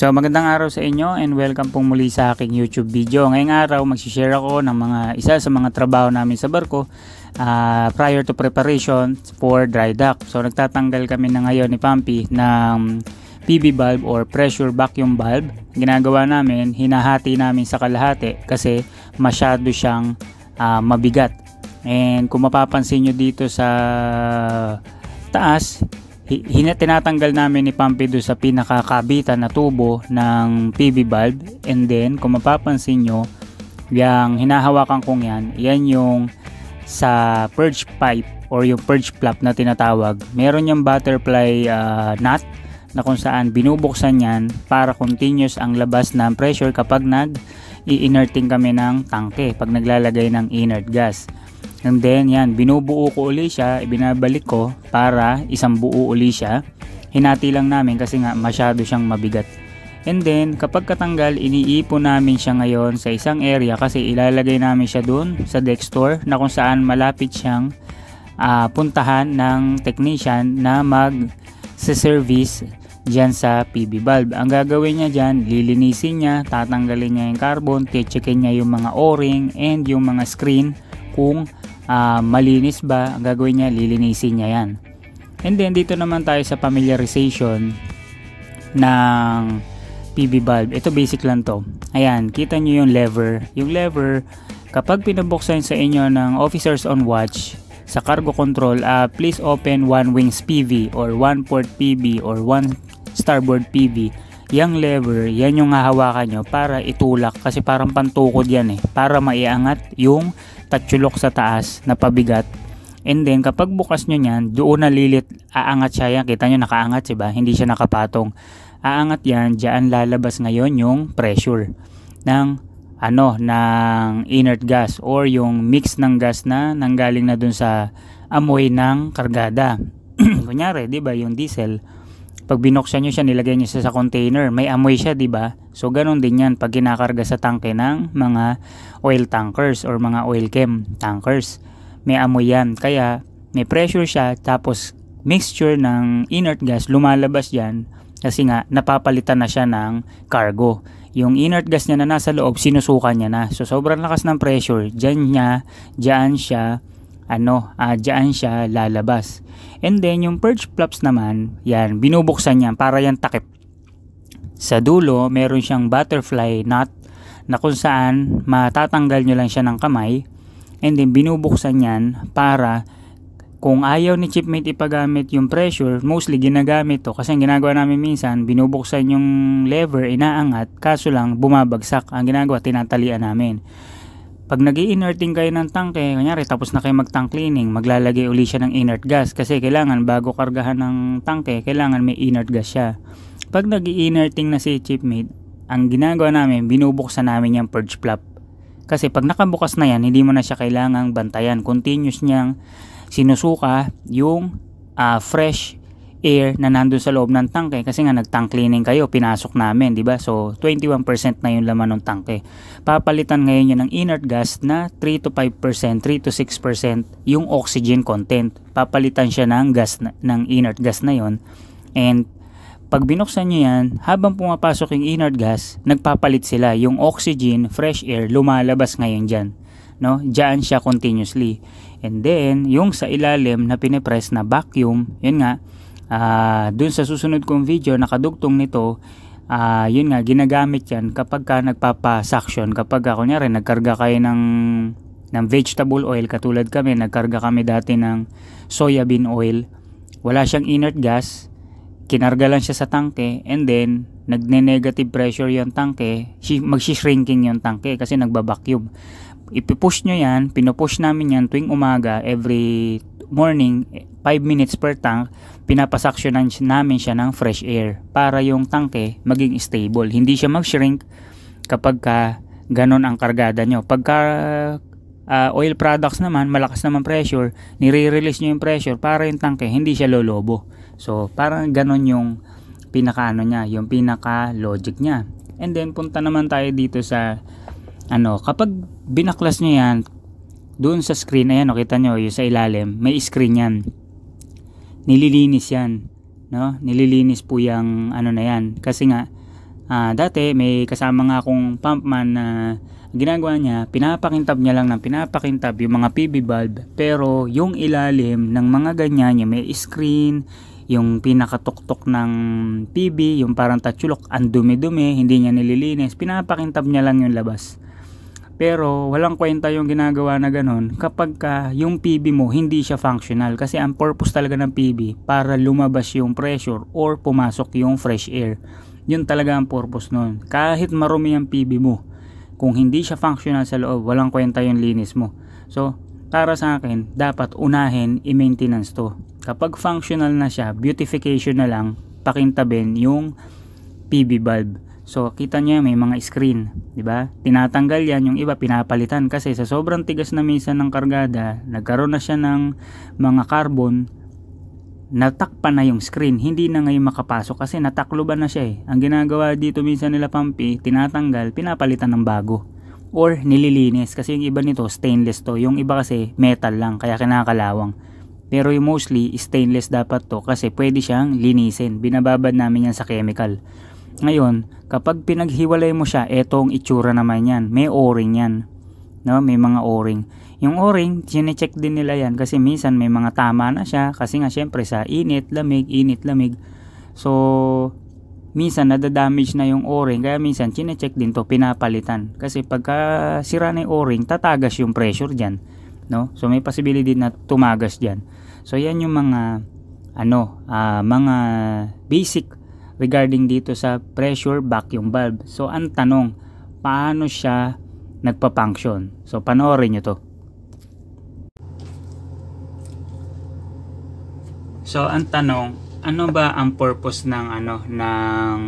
So magandang araw sa inyo and welcome pong muli sa aking YouTube video. Ngayong araw magsishare ako ng isa sa mga trabaho namin sa barko prior to preparation for dry dock. So nagtatanggal kami na ngayon ni Pampy ng PV valve or pressure vacuum valve. Ginagawa namin, hinahati namin sa kalahati kasi masyado siyang mabigat. And kung mapapansin nyo dito sa taas, tinatanggal namin ni Pampy doon sa pinakakabitan na tubo ng PV valve, and then kung mapapansin nyo, yung hinahawakan kong yan yung sa purge pipe or yung purge flap na tinatawag. Meron yung butterfly nut na kung saan binubuksan yan para continuous ang labas ng pressure kapag i-inerting kami ng tangke, pag naglalagay ng inert gas. And then yan, binubuo ko uli siya, ibinabalik ko para isang buo uli siya. Hinati lang namin kasi nga masyado siyang mabigat. And then kapag katanggal, iniipon namin siya ngayon sa isang area kasi ilalagay namin siya dun sa deck store na kung saan malapit siyang puntahan ng technician na mag-service dyan sa PV valve. Ang gagawin niya dyan, lilinisin niya, tatanggalin niya yung carbon, checkin niya yung mga o-ring and yung mga screen kung malinis ba. Ang gagawin niya, lilinisin niya yan. And then dito naman tayo sa familiarization ng PV valve. Ito basic lang to. Ayan, kita nyo yung lever. Yung lever, kapag pinabuksan sa inyo ng officers on watch sa cargo control, please open one wings PV or one port PV or one starboard PV. Yang lever, yan yung hahawakan nyo para itulak kasi parang pantukod yan para maiangat yung tatsulok sa taas na pabigat. And then kapag bukas nyo yan, doon na aangat siya yan. Kita nyo nakaangat, diba? Hindi siya nakapatong. Aangat yan, dyan lalabas ngayon yung pressure ng inert gas or yung mix ng gas na nanggaling na dun sa amoy ng kargada. Kunyari, diba, yung diesel, pag binuksan nyo siya, nilagay nyo siya sa container, may amoy siya, diba? So ganun din yan pag kinakarga sa tangke ng mga oil tankers or mga oil chem tankers. May amoy yan, kaya may pressure siya, tapos mixture ng inert gas lumalabas yan kasi nga napapalitan na siya ng cargo. Yung inert gas niya na nasa loob, sinusukan niya na. So sobrang lakas ng pressure, diyan siya lalabas. And then yung purge flaps naman, yan, binubuksan yan para yan takip. Sa dulo, meron siyang butterfly nut na kung saan matatanggal nyo lang siya ng kamay. And then binubuksan yan para kung ayaw ni shipmate ipagamit yung pressure, mostly ginagamit to kasi ang ginagawa namin minsan, binubuksan yung lever, inaangat, kaso lang bumabagsak. Ang ginagawa, tinatalian namin. Pag nag-i-inerting kayo ng tangke, kanyari tapos na kayo mag-tank cleaning, maglalagay uli siya ng inert gas kasi kailangan bago kargahan ng tangke, kailangan may inert gas siya. Pag nag-i-inerting na si shipmate, ang ginagawa namin, binubuksan namin yung purge flap. Kasi pag nakabukas na yan, hindi mo na siya kailangang bantayan. Continuous niyang sinusuka yung fresh air na nandun sa loob ng tangke kasi nga nag-tank cleaning kayo, pinasok namin, di ba? So 21% na yung laman ng tangke. Papalitan ngayon yan ng inert gas na 3 to 5%, 3 to 6% yung oxygen content. Papalitan siya ng gas ng inert gas na yon. And pag binuksan nyo yan, habang pumapasok yung inert gas, nagpapalit sila. Yung oxygen, fresh air, lumalabas ngayon dyan. No? Diyan siya continuously. And then, yung sa ilalim na pinipress na vacuum, yun nga, dun sa susunod kong video nakadugtong nito, yun nga, ginagamit yan kapag ka nagpapasuction, kapag kunyari nagkarga kayo ng vegetable oil, katulad kami, nagkarga kami dati ng soybean oil, wala siyang inert gas, kinarga lang siya sa tangke, and then nagne-negative pressure yung tangke, magsi-shrinking yung tangke kasi nagba-vacuum. Ipipush nyo yan, pinupush namin yan tuwing umaga, every morning, 5 minutes per tank, pinapasaksyonan namin siya ng fresh air para yung tangke maging stable. Hindi siya mag-shrink kapag ganon ang kargada nyo. Pagka oil products naman, malakas naman pressure, nire-release nyo yung pressure para yung tangke hindi siya lolobo. So parang ganon yung yung pinaka-logic niya. And then punta naman tayo dito sa kapag binaklas nyo yan, doon sa screen, ayan, kita nyo, yung sa ilalim, may screen yan. Nililinis yan, no? Nililinis po yung na yan. Kasi nga, Dati may kasama nga akong pumpman na ginagawa niya, pinapakintab niya lang ng pinapakintab yung mga PB bulb, pero yung ilalim ng mga ganyan, yung may screen, yung pinakatuktok ng PB, yung parang tatsulok, ang dumi-dumi, hindi niya nililinis, pinapakintab niya lang yung labas. Pero walang kwenta yung ginagawa na ganun kapag yung PB mo hindi siya functional, kasi ang purpose talaga ng PB para lumabas yung pressure or pumasok yung fresh air. Yun talaga ang purpose nun. Kahit marumi ang PB mo, kung hindi siya functional sa loob, walang kwenta yung linis mo. So para sa akin, dapat unahin i-maintenance to. Kapag functional na siya, beautification na lang, pakintabin yung PB bulb. So kita niya may mga screen, di ba? Tinatanggal yan, yung iba pinapalitan kasi sa sobrang tigas na minsan ng kargada, nagkaroon na siya ng mga carbon, natakpan na yung screen, hindi na ngayon makapasok kasi natakloban na siya eh. Ang ginagawa dito minsan nila pampi, tinatanggal, pinapalitan ng bago or nililinis kasi yung iba nito stainless to, yung iba kasi metal lang kaya kinakalawang. Pero yung mostly stainless dapat to kasi pwede siyang linisin. Binababad namin yan sa chemical. Ngayon, kapag pinaghiwalay mo siya, etong itsura naman yan. May o-ring yan. No? May mga o-ring. Yung o-ring, sine-check din nila yan kasi minsan may mga tama na siya kasi nga syempre sa init, lamig. So, minsan nadadamage na yung o-ring kaya minsan sine-check din to, pinapalitan. Kasi pagka sira na yung o-ring, tatagas yung pressure dyan. No? So, may possibility na tumagas dyan. So, yan yung mga mga basic regarding dito sa pressure vacuum bulb. So ang tanong, paano siya nagpa-function? So panoorin nyo to. So ang tanong, ano ba ang purpose ng ng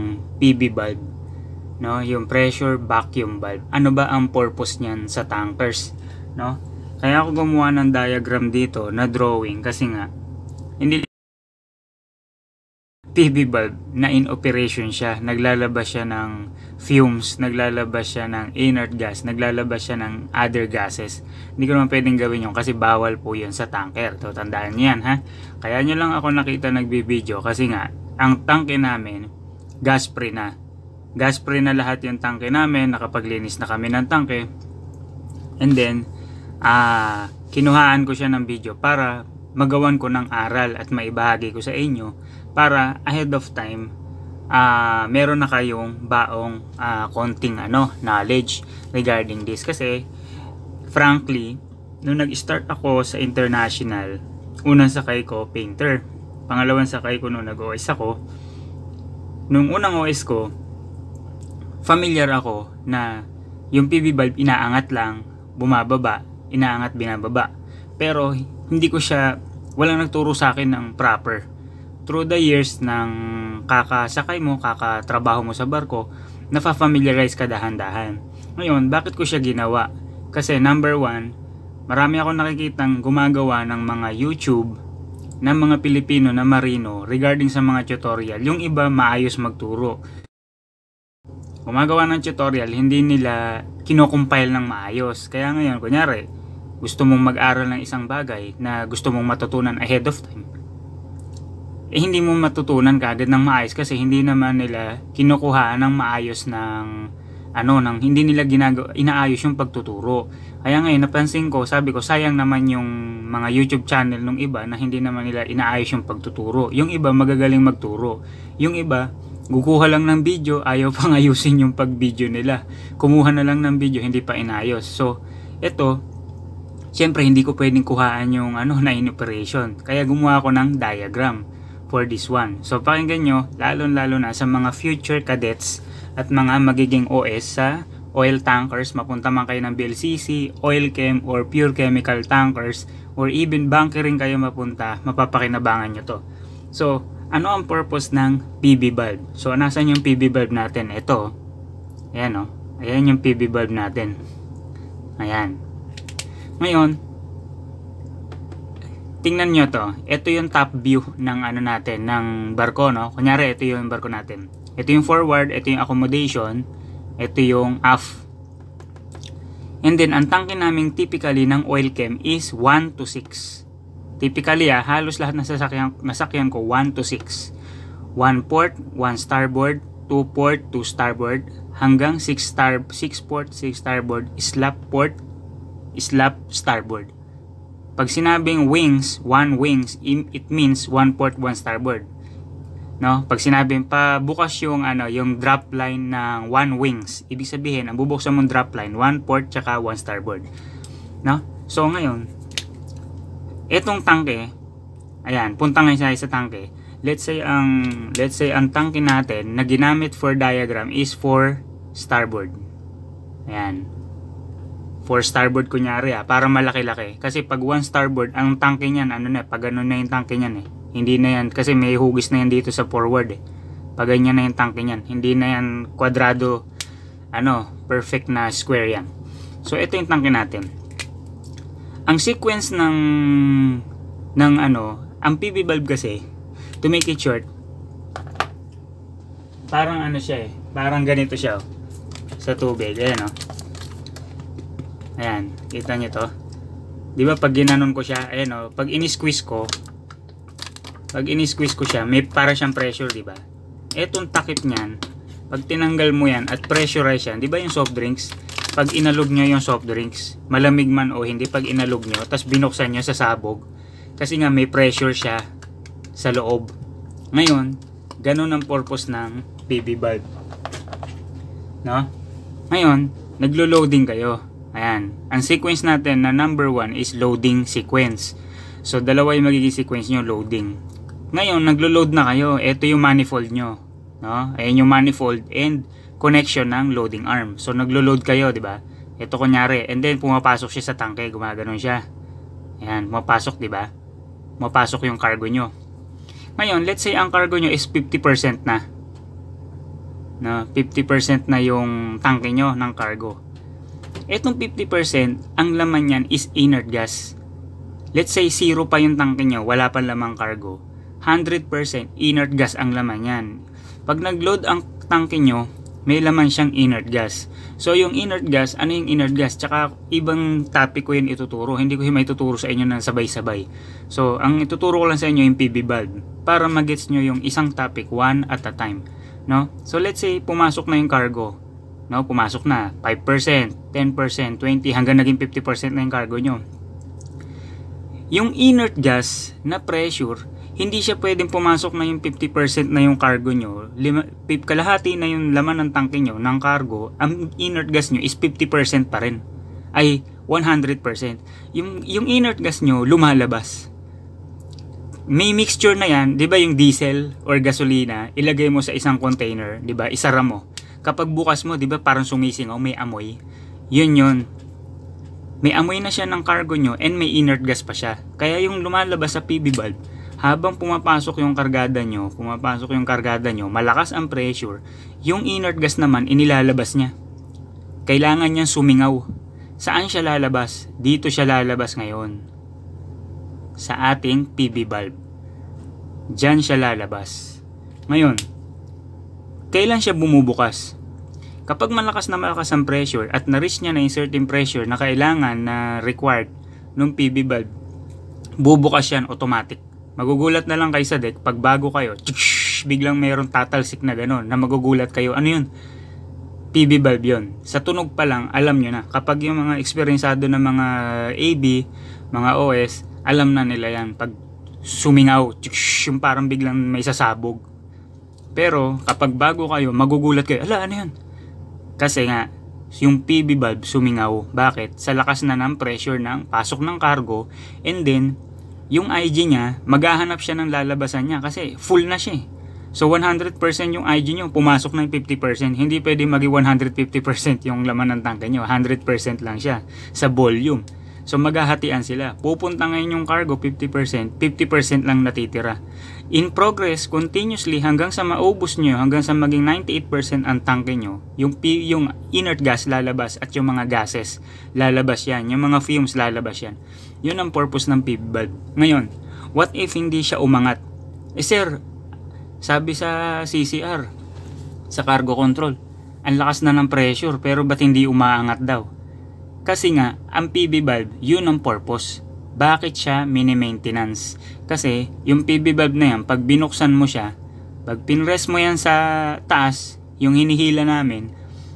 PB bulb? No, yung pressure vacuum bulb. Ano ba ang purpose niyan sa tankers, no? Kaya ako gumawa ng diagram dito na drawing kasi nga hindi PB bulb na in operation siya, naglalabas siya ng fumes, naglalabas siya ng inert gas, naglalabas siya ng other gases. Hindi ko naman pwedeng gawin yun kasi bawal po yun sa tanker. So tandaan niyo yan, ha. Kaya nyo lang ako nakita nagbibideo kasi nga ang tangke namin gas free na. Gas free na lahat yung tangke namin, nakapaglinis na kami ng tangke. And then kinuhaan ko siya ng video para magawan ko ng aral at maibahagi ko sa inyo para ahead of time meron na kayong baong konting knowledge regarding this. Kasi frankly, nung nag-start ako sa international, unang sakay ko painter, pangalawang sakay ko nung nag-OS ako. Nung unang OS ko, familiar ako na yung PB bulb inaangat lang, bumababa, inaangat, binababa. Pero hindi ko siya, walang nagturo sa akin ng proper. Through the years ng kakasakay mo, kakatrabaho mo sa barko, nafa-familiarize ka dahan-dahan. Ngayon, bakit ko siya ginawa? Kasi number one, marami akong nakikitang gumagawa ng mga YouTube ng mga Pilipino na marino regarding sa mga tutorial. Yung iba maayos magturo. Gumagawa ng tutorial, hindi nila kinocompile ng maayos. Kaya ngayon, kunyari, gusto mong mag-aral ng isang bagay na gusto mong matutunan ahead of time, hindi mo matutunan kagad ng maayos kasi hindi naman nila kinukuha ng maayos ng hindi nila inaayos yung pagtuturo. Kaya ngayon napansin ko, sabi ko sayang naman yung mga YouTube channel ng iba na hindi naman nila inaayos yung pagtuturo. Yung iba magagaling magturo, yung iba gukuha lang ng video, ayaw pang ayusin yung pag-video nila, kumuha na lang ng video, hindi pa inayos. So ito, syempre hindi ko pwedeng kuhaan yung na in operation, kaya gumawa ako ng diagram for this one. So pakinggan nyo, lalo na sa mga future cadets at mga magiging OS sa oil tankers, mapunta man kayo ng VLCC, oil chem or pure chemical tankers, or even bunkering kayo mapunta, mapapakinabangan nyo to. So ano ang purpose ng PB bulb? So nasan yung PB bulb natin? Ito, ayan ayan yung PB bulb natin, ayan. Ngayon tingnan nyo to. Ito yung top view ng natin, ng barko, no? Kunyari, ito yung barko natin. Ito yung forward, ito yung accommodation, ito yung aft. And then, ang tangke namin typically ng oil chem is 1 to 6. Typically, halos lahat ng nasakyan ko 1 to 6. 1 port, 1 starboard, 2 port, 2 starboard, hanggang 6 port, 6 starboard, slap port, slap starboard. Pag sinabing wings, 1 wings, it means 1 port, 1 starboard. No? Pag sinabing pa bukas yung yung drop line ng 1 wings, ibig sabihin ang bubuksan mong drop line 1 port tsaka 1 starboard. No? So ngayon, etong tangke, ayan, punta ngayon sa tangke. Let's say ang tangke natin na ginamit for diagram is for starboard. Ayan. For starboard kunyari para malaki-laki. Kasi pag 1 starboard, ang tangke niyan pag ganun na yung tangke niyan Hindi na yan, kasi may hugis na yan dito sa forward Pag ganyan na yung tangke niyan. Hindi na yan kwadrado, perfect na square yan. So ito yung tangke natin. Ang sequence ng ang PV valve kasi, to make it short, parang siya parang ganito siya sa tubig. Ayan Ayan, kita nyo to. Di ba pag ginanon ko siya, ayan pag ini-squeeze ko siya, may para siyang pressure, di ba? Etong takip niyan, pag tinanggal mo yan at pressurize yan, di ba yung soft drinks? Pag inalog nyo yung soft drinks, malamig man o hindi, pag inalog nyo, tapos binuksan nyo sa sabog, kasi nga may pressure siya sa loob. Ngayon, ganun ang purpose ng PV valve. No? Ngayon, naglo-loading kayo. Ayan. Ang sequence natin na number 1 is loading sequence. So, dalawa yung magiging sequence nyo, loading. Ngayon, naglo-load na kayo. Ito yung manifold nyo. No? Ayan yung manifold and connection ng loading arm. So, naglo-load kayo, di ba? Ito kunyari. And then, pumapasok siya sa tangke. Gumaganon siya. Ayan, pumapasok, di ba? Pumapasok yung cargo nyo. Ngayon, let's say ang cargo nyo is 50% na. No? 50% na yung tangke nyo ng cargo. Etong 50%, ang laman yan is inert gas. Let's say 0 pa yung tangke nyo, wala pa lamang cargo. 100% inert gas ang laman yan. Pag nag-load ang tangke nyo, may laman siyang inert gas. So yung inert gas, ano yung inert gas? Tsaka ibang topic ko yun ituturo. Hindi ko yung maituturo sa inyo ng sabay-sabay. So ang ituturo ko lang sa inyo yung PV valve. Para magets nyo yung isang topic one at a time. No? So let's say pumasok na yung cargo. No, pumasok na 5%, 10%, 20 hanggang naging 50% na yung cargo nyo. Yung inert gas na pressure, hindi siya pwedeng pumasok na yung 50% na yung cargo nyo. Kalahati na yung laman ng tangke nyo ng cargo, ang inert gas nyo is 50% pa rin. Ay 100%. Yung inert gas nyo lumalabas. May mixture na yan, 'di ba, yung diesel or gasolina, ilagay mo sa isang container, 'di ba? Isara mo. Kapag bukas mo, 'di ba, parang sumisingaw, may amoy. Yun. May amoy na siya ng cargo nyo and may inert gas pa siya. Kaya yung lumalabas sa PV valve, habang pumapasok yung kargada nyo, malakas ang pressure, yung inert gas naman inilalabas niya. Kailangan niyang sumingaw. Saan siya lalabas? Dito siya lalabas ngayon. Sa ating PV valve. Diyan siya lalabas. Ngayon, kailan siya bumubukas? Kapag malakas ang pressure at na-reach niya na yung certain pressure na kailangan na required ng PV valve, bubukas yan automatic. Magugulat na lang kayo sa deck pag bago kayo, biglang mayroong tatalsik na gano'n na magugulat kayo. Ano yun? PV valve yun. Sa tunog pa lang, alam nyo na. Kapag yung mga eksperyensado na mga AB, mga OS, alam na nila yan. Pag sumingaw, yung parang biglang may sasabog. Pero kapag bago kayo, magugulat kayo, ala, ano yun? Kasi nga, yung PV valve sumingaw. Bakit? Sa lakas na ng pressure ng pasok ng cargo, and then, yung IG niya, maghahanap siya ng lalabasan niya kasi full na siya. So 100% yung IG nyo, pumasok na yung 50%. Hindi pwede maging 150% yung laman ng tangke nyo. 100% lang siya sa volume. So maghahatian sila. Pupunta ngayon yung cargo 50%, 50% lang natitira. In progress, continuously hanggang sa maubos nyo, hanggang sa maging 98% ang tangke nyo, yung inert gas lalabas at yung mga gases lalabas yan. Yung mga fumes lalabas yan. Yun ang purpose ng PV valve. Ngayon, what if hindi siya umangat? Sir, sabi sa CCR, sa cargo control, ang lakas na ng pressure pero ba't hindi umaangat daw? Kasi nga, ang PV valve, yun ang purpose. Bakit siya mini-maintenance? Kasi, yung PV valve na yan, pag binuksan mo siya, Pag pinrest mo yan sa taas, yung hinihila namin,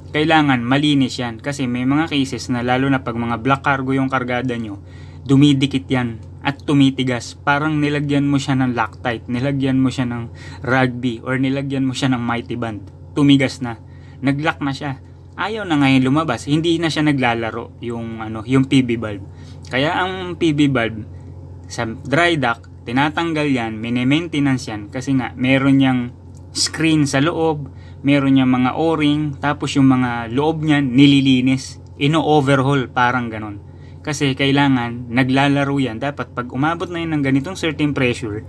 kailangan malinis yan. Kasi may mga cases na lalo na pag mga black cargo yung kargada nyo, dumidikit yan at tumitigas. Parang nilagyan mo siya ng Loctite, nilagyan mo siya ng rugby, or nilagyan mo siya ng mighty band. Tumigas na. Nag-lock na siya. Ayaw na ngayon lumabas. Hindi na siya naglalaro yung PB bulb. Kaya ang PB bulb sa dry dock, tinatanggal yan, mini-maintenance yan kasi nga meron niyang screen sa loob, meron niyang mga o-ring, tapos yung mga loob niyan nililinis, ino-overhaul, parang ganon. Kasi kailangan naglalaro yan. Dapat pag umabot na yun ng ganitong certain pressure,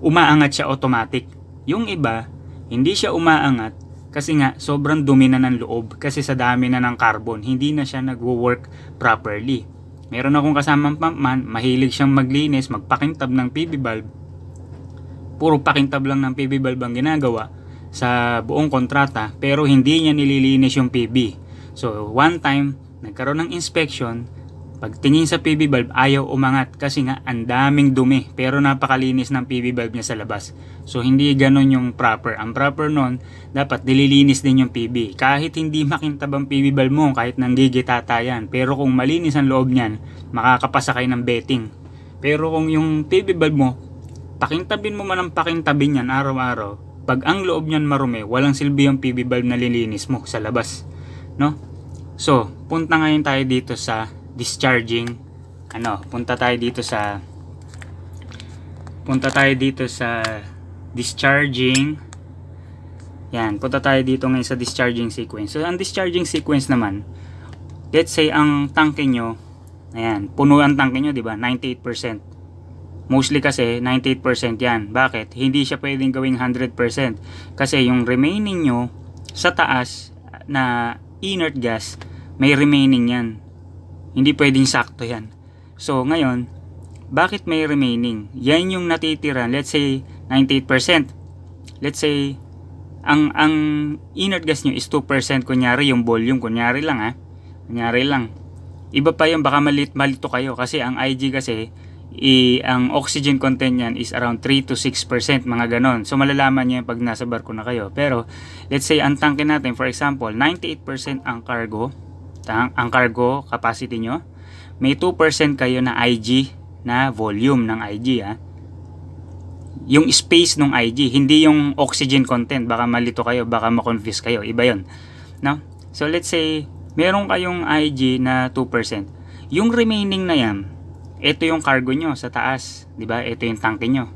umaangat siya automatic. Yung iba, hindi siya umaangat kasi nga sobrang dumi na ng loob kasi sa dami na ng carbon, hindi na siya nagwo-work properly. Meron akong kasamang pumpman, mahilig siyang maglinis, magpakintab ng PB bulb. Puro pakintab lang ng PB bulb ang ginagawa sa buong kontrata, pero hindi niya nililinis yung PB. So one time, nagkaroon ng inspection, pagtingin sa PB bulb, ayaw umangat kasi nga ang daming dumi, pero napakalinis ng PB bulb niya sa labas. So hindi ganon yung proper. Ang proper nun, dapat nililinis din yung PB. Kahit hindi makintab ang PB bulb mo, kahit nanggigitata yan, pero kung malinis ang loob niyan, makakapasa kayo ng betting. Pero kung yung PB bulb mo, pakintabin mo man ang pakintabin yan araw-araw, pag ang loob niyan marumi, walang silbi yung PB bulb na lilinis mo sa labas, no? So punta ngayon tayo dito sa discharging, punta tayo dito sa discharging. Yan, punta tayo dito ngayon sa discharging sequence. So ang discharging sequence naman, let's say ang tangke nyo, ayan, puno ang tangke nyo, di ba? 98%. Mostly kasi 98% yan. Bakit? Hindi siya pwedeng gawing 100% kasi yung remaining nyo sa taas na inert gas, may remaining yan. Hindi pwedeng sakto yan. So ngayon, bakit may remaining? Yan yung natitira. Let's say 98%. Let's say ang inert gas nyo is 2%, kunyari yung volume, kunyari lang kunyari lang. Iba pa yung baka malito kayo kasi ang IG kasi ang oxygen content niyan is around 3 to 6%, mga ganon. So malalaman niyo pag nasa barko na kayo. Pero let's say ang tangke natin, for example, 98% ang cargo capacity nyo, may 2% kayo na IG, na volume ng IG, yung space ng IG, hindi yung oxygen content. Baka malito kayo, baka ma-confuse kayo, iba yun, no? So let's say meron kayong IG na 2%, yung remaining na yan, ito yung cargo nyo sa taas, di ba? Ito yung tangke nyo.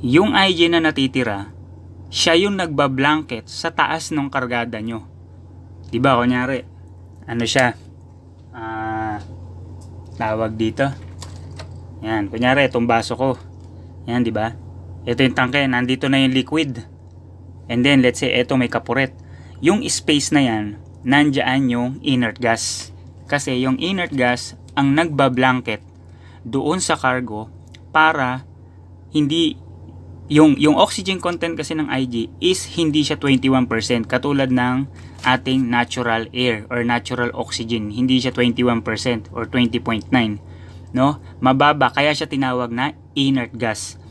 Yung IG na natitira, siya yung nagbablanket sa taas ng kargada nyo. Diba, kunyari, siya, tawag dito, yan, kunyari, itong baso ko, yan, diba, ito yung tangke, nandito na yung liquid, and then, let's say, ito may kapuret, yung space na yan, nandyan yung inert gas, kasi yung inert gas, ang nagbablanket, doon sa cargo, para, hindi, yung oxygen content kasi ng IG, is hindi siya 21%, katulad ng ating natural air or natural oxygen, hindi siya 21% or 20.9, no? Mababa, kaya siya tinawag na inert gas.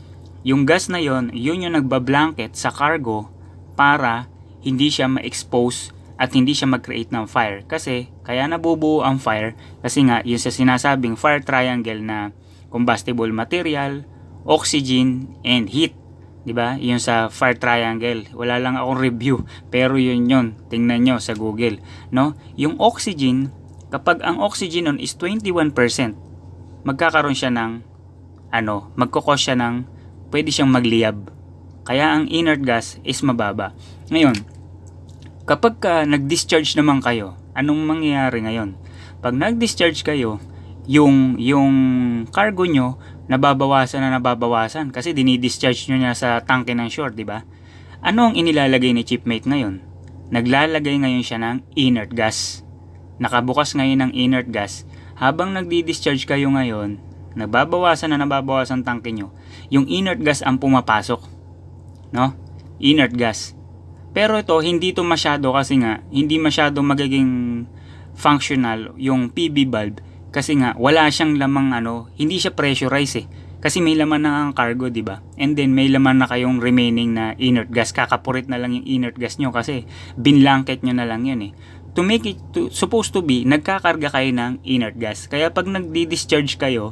Yung gas na yon, yun yung nagbablanket sa cargo para hindi siya ma-expose at hindi siya mag-create ng fire. Kasi kaya nabubuo ang fire kasi nga yun sa sinasabing fire triangle na combustible material, oxygen, and heat. Diba? Yun sa fire triangle. Wala lang akong review, pero yun. Tingnan nyo sa Google, no? Yung oxygen, kapag ang oxygen nun is 21%, magkakaroon siya ng magkukos siya ng pwede siyang magliyab. Kaya ang inert gas is mababa. Ngayon, kapag nag-discharge naman kayo, anong mangyayari ngayon? Pag nag-discharge kayo, yung cargo nyo nababawasan kasi dinidischarge nyo niya sa tangke ng shore, di ba? Ano ang inilalagay ni Chipmate ngayon? Naglalagay ngayon siya ng inert gas. Nakabukas ngayon ng inert gas. Habang nagdi-discharge kayo ngayon, nababawasan tangke nyo, yung inert gas ang pumapasok, no? Inert gas. Pero ito, hindi ito masyado kasi nga, hindi masyado magiging functional yung PB bulb. Kasi nga, wala siyang lamang hindi siya pressurized Kasi may laman na ang cargo, di ba? And then may laman na kayong remaining na inert gas. Kakapurit na lang yung inert gas nyo kasi binlanket nyo na lang yun eh. To make it supposed to be, nagkakarga kayo ng inert gas. Kaya pag nagdi-discharge kayo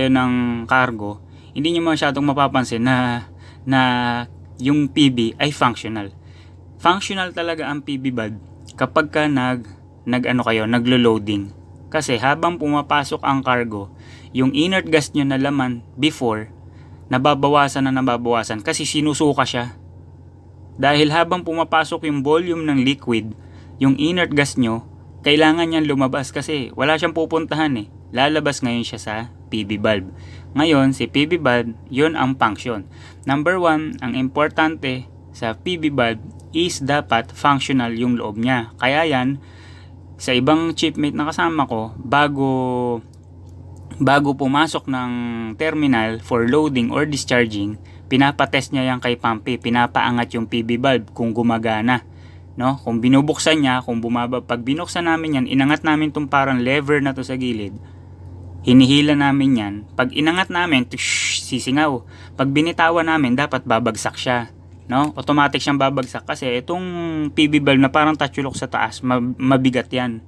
ng cargo, hindi nyo masyadong mapapansin na yung PB ay functional. Functional talaga ang PB valve kapag ka naglo-loading. Kasi habang pumapasok ang cargo, yung inert gas nyo na laman before, nababawasan kasi sinusuka siya. Dahil habang pumapasok yung volume ng liquid, yung inert gas nyo, kailangan niyang lumabas kasi wala siyang pupuntahan eh. Lalabas ngayon siya sa PB valve. Ngayon, si PB valve, yun ang function. Number 1, ang importante sa PB valve is dapat functional yung loob niya. Kaya yan, sa ibang chipmate na kasama ko, bago pumasok ng terminal for loading or discharging, pinapatest niya yan kay Pumpy, pinapaangat yung PB valve kung gumagana, no? Kung binubuksan niya, kung bumaba, pag binuksan namin yan, inangat namin tong parang lever na to sa gilid, hinihila namin yan, pag inangat namin, sisingaw, pag binitawan namin, dapat babagsak siya, no? Automatic siyang babagsak kasi itong PB valve na parang tatsulok sa taas, mabigat yan,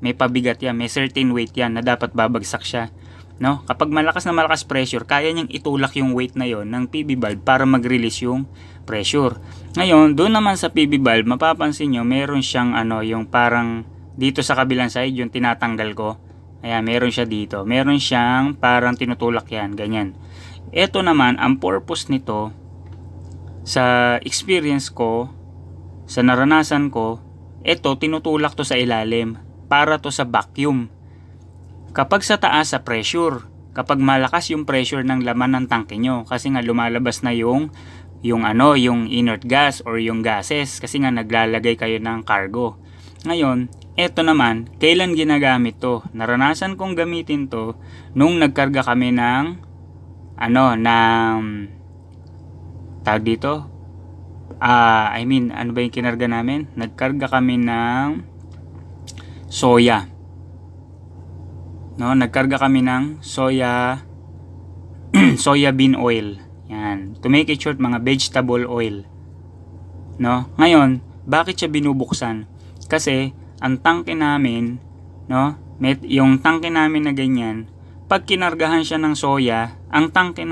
may pabigat yan, may certain weight yan na dapat babagsak siya, no? Kapag malakas na malakas pressure, kaya niyang itulak yung weight na yon ng PB valve para mag-release yung pressure. Ngayon, doon naman sa PB valve, mapapansin nyo, meron siyang yung parang dito sa kabilang side, yung tinatanggal ko. Ayan, meron siya dito. Meron siyang parang tinutulak yan, ganyan. Ito naman, ang purpose nito, sa experience ko, sa naranasan ko, ito tinutulak to sa ilalim para to sa vacuum. Kapag sa taas sa pressure, kapag malakas yung pressure ng laman ng tangke nyo, kasi nga lumalabas na yung inert gas or yung gases, kasi nga naglalagay kayo ng cargo. Ngayon, ito naman, kailan ginagamit to? Naranasan kong gamitin to nung nagkarga kami ng tawag dito, ano ba yung kinarga namin? Nagkarga kami ng soya, no? Nagkarga kami ng soya bean oil, yan, to make it short, mga vegetable oil, no? Ngayon, bakit siya binubuksan? Kasi ang tangke namin, no, yung tangke namin na ganyan, pag kinargahan siya ng soya, ang tangke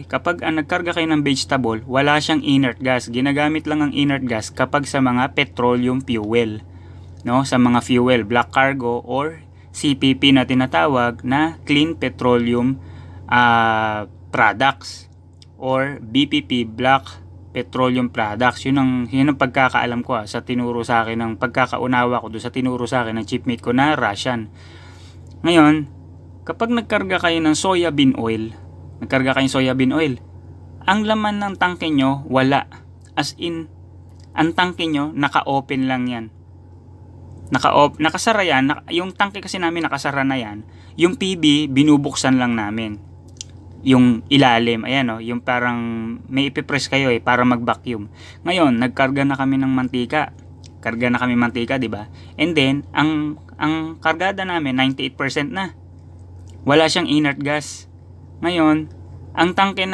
kapag nagkarga kayo ng vegetable, wala siyang inert gas. Ginagamit lang ang inert gas kapag sa mga petroleum fuel, no? Sa mga fuel, black cargo or CPP na tinatawag na clean petroleum products or BPP, black petroleum products. Yun ang pagkakaalam ko sa tinuro sa akin, ng pagkakaunawa ko doon sa tinuro sa akin ng chipmate ko na Russian. Ngayon, kapag nagkarga kayo ng soya bean oil, ang laman ng tangke nyo wala. As in, ang tangke nyo naka-open lang yan. Nakasara yan. Yung tangke kasi namin nakasara na yan. Yung PB, binubuksan lang namin. Yung ilalim, ayan yung parang may ipipress kayo para mag-vacuum. Ngayon, nagkarga na kami ng mantika. Di ba? And then, ang kargada namin, 98% na. Wala siyang inert gas. Ngayon, ang tangke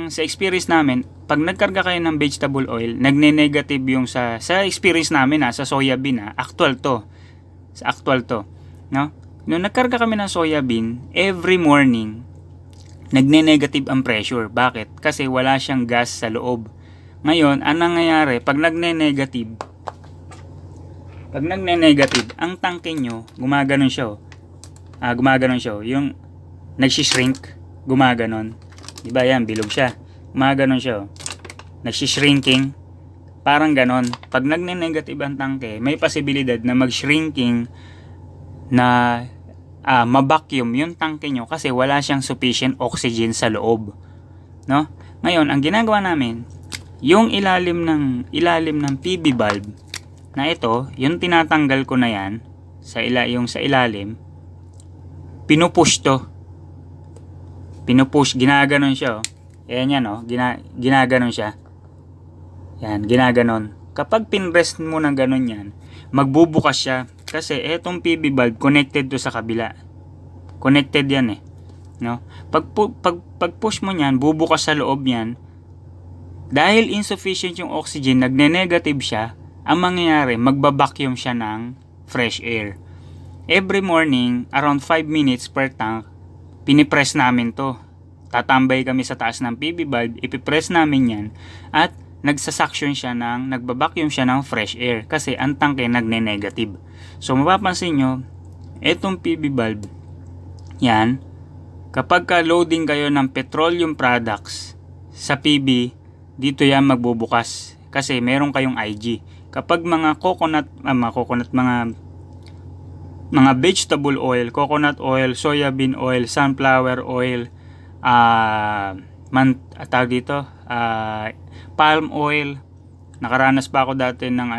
sa experience namin, pag nagkarga kayo ng vegetable oil, nagne-negative yung sa experience namin sa soya bean, actual to, no? Nung nagkarga kami ng soya bean, every morning, nagne-negative ang pressure. Bakit? Kasi wala siyang gas sa loob. Ngayon, ang nangyayari, pag nagne-negative, ang tangke nyo, gumaganon siya. Yung nagsishrink, gumaganon. Diba yan, bilog siya. Gumaganon siya. Nagsishrinking. Parang ganon. Pag nagne-negative ang tangke, may posibilidad na mag-shrinking na ma-vacuum yung tangke nyo kasi wala siyang sufficient oxygen sa loob. No? Ngayon, ang ginagawa namin, yung ilalim ng PB valve na ito, yung tinatanggal ko na yan, yung sa ilalim, pinupush to. Ginaganon siya. Ayan yan ginaganon siya. Yan, ginaganon. Kapag pinrest mo ng ganon yan, magbubukas siya. Kasi etong PB valve connected to sa kabila. Connected yan eh. No? Pag push mo niyan, bubukas sa loob yan. Dahil insufficient yung oxygen, nagne-negative siya, ang mangyayari, magbabacuum siya ng fresh air. Every morning, around 5 minutes per tank, pinipress namin to. Tatambay kami sa taas ng PB valve, ipipress namin yan, at nagsasuction siya nagbabacuum siya ng fresh air kasi ang tangke nagne-negative. So mapapansin nyo, etong PB valve, yan, kapag ka loading kayo ng petroleum products sa PB, dito yan magbubukas kasi meron kayong IG. Kapag mga mga vegetable oil, coconut oil, soybean oil, sunflower oil, palm oil. Nakaranas pa ako dati ng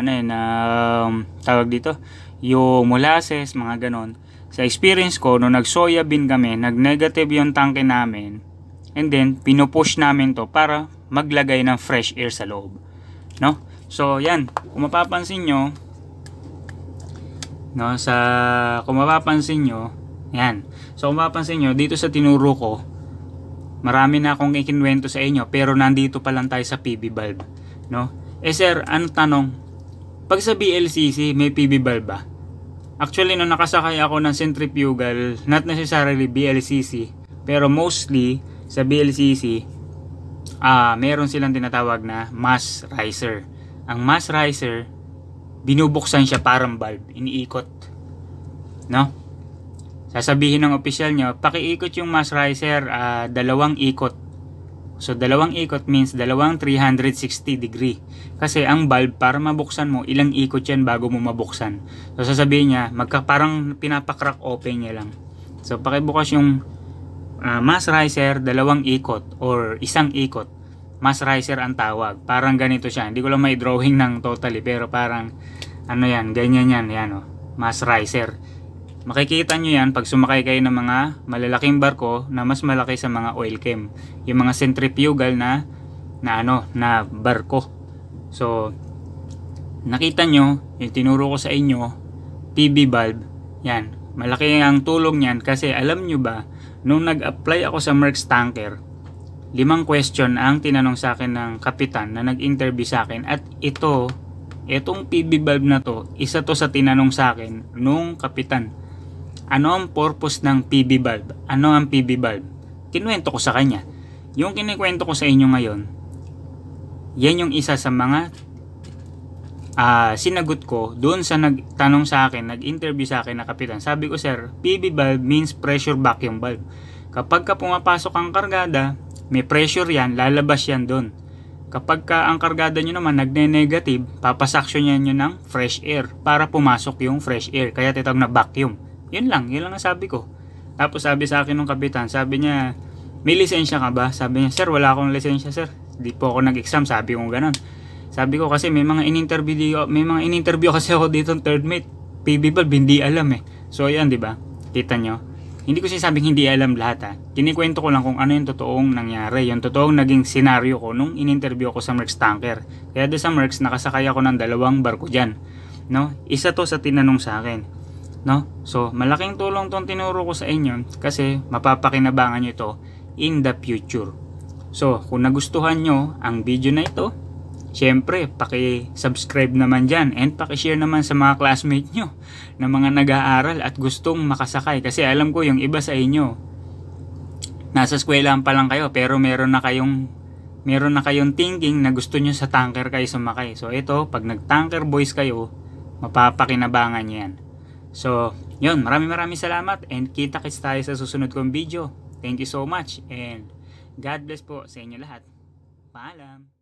tawag dito, yung molasses, mga ganon. Sa experience ko, nung nag-soybean kami, nag-negative yung tangke namin. And then, pinupush namin to para maglagay ng fresh air sa loob. No? So, yan. Kung mapapansin nyo, yan. So, kung mapapansin nyo, dito sa tinuro ko, marami na akong ikinwento sa inyo, pero nandito pa lang tayo sa PB valve. No? Sir, ano tanong? Pag sa BLCC, may PB valve ba? Actually, nung nakasakay ako ng centrifugal, not necessarily BLCC, pero mostly sa BLCC, meron silang tinatawag na mass riser. Ang mass riser, binubuksan siya parang valve, iniikot. No? Sasabihin ng opisyal nyo, pakiikot yung mass riser, 2 ikot. So, 2 ikot means 2 360 degree. Kasi ang valve, para mabuksan mo, ilang ikot yan bago mo mabuksan. So, sasabihin niya, parang pinapakrak open niya lang. So, pakibukas yung mass riser, 2 ikot or 1 ikot. Mass riser ang tawag. Parang ganito siya. Hindi ko lang may drawing ng totally, pero parang ganyan yan, mass riser. Makikita nyo yan pag sumakay kayo ng mga malalaking barko na mas malaki sa mga oil chem. Yung mga centrifugal na barko. So, nakita nyo, yung tinuro ko sa inyo, PB valve, yan. Malaki ang tulong yan kasi alam nyo ba, nung nag-apply ako sa Merck's tanker, 5 question ang tinanong sa akin ng kapitan na nag-interview sa akin, at itong PB valve na to, isa to sa tinanong sa akin nung kapitan. Ano ang purpose ng PB valve? Ano ang PB valve? Kinuwento ko sa kanya. Yung kinikwento ko sa inyo ngayon, yan yung isa sa mga sinagot ko doon sa nagtanong sa akin, nag-interview sa akin na kapitan. Sabi ko, sir, PB valve means pressure vacuum valve. Kapag ka pumapasok ang kargada, may pressure yan, lalabas yan doon. Kapag ka ang kargada nyo naman nagne-negative, papasaksyon nyo ng fresh air para pumasok yung fresh air. Kaya titawag na vacuum. Yun lang ang sabi ko. Tapos sabi sa akin ng kapitan, sabi niya, may lisensya ka ba? Sabi niya, sir, wala akong lisensya, sir. Di po ako nag-exam, sabi ko gano'n. Sabi ko kasi may mga in-interview kasi ako dito ng third mate. PB valve, hindi alam eh. So yan, di ba? Kita nyo? Hindi ko sinasabing hindi alam lahat Kinikwento ko lang kung ano yung totoong nangyari. Yung totoong naging senaryo ko nung in-interview ako sa Merck's tanker. Kaya doon sa Merck's, nakasakay ako ng 2 barko dyan. No? Isa to sa tinanong sa akin. No? So, malaking tulong tong tinuro ko sa inyo kasi mapapakinabangan nyo ito in the future. So, kung nagustuhan nyo ang video na ito, syempre, paki-subscribe naman dyan and paki-share naman sa mga classmate nyo na mga nag-aaral at gustong makasakay. Kasi alam ko yung iba sa inyo, nasa eskwelahan pa lang kayo pero meron na kayong thinking na gusto nyo sa tanker kayo sumakay. So, ito, pag nag-tanker boys kayo, mapapakinabangan nyo yan. So, yun, maraming salamat and kita-kits tayo sa susunod kong video. Thank you so much and God bless po sa inyo lahat. Paalam!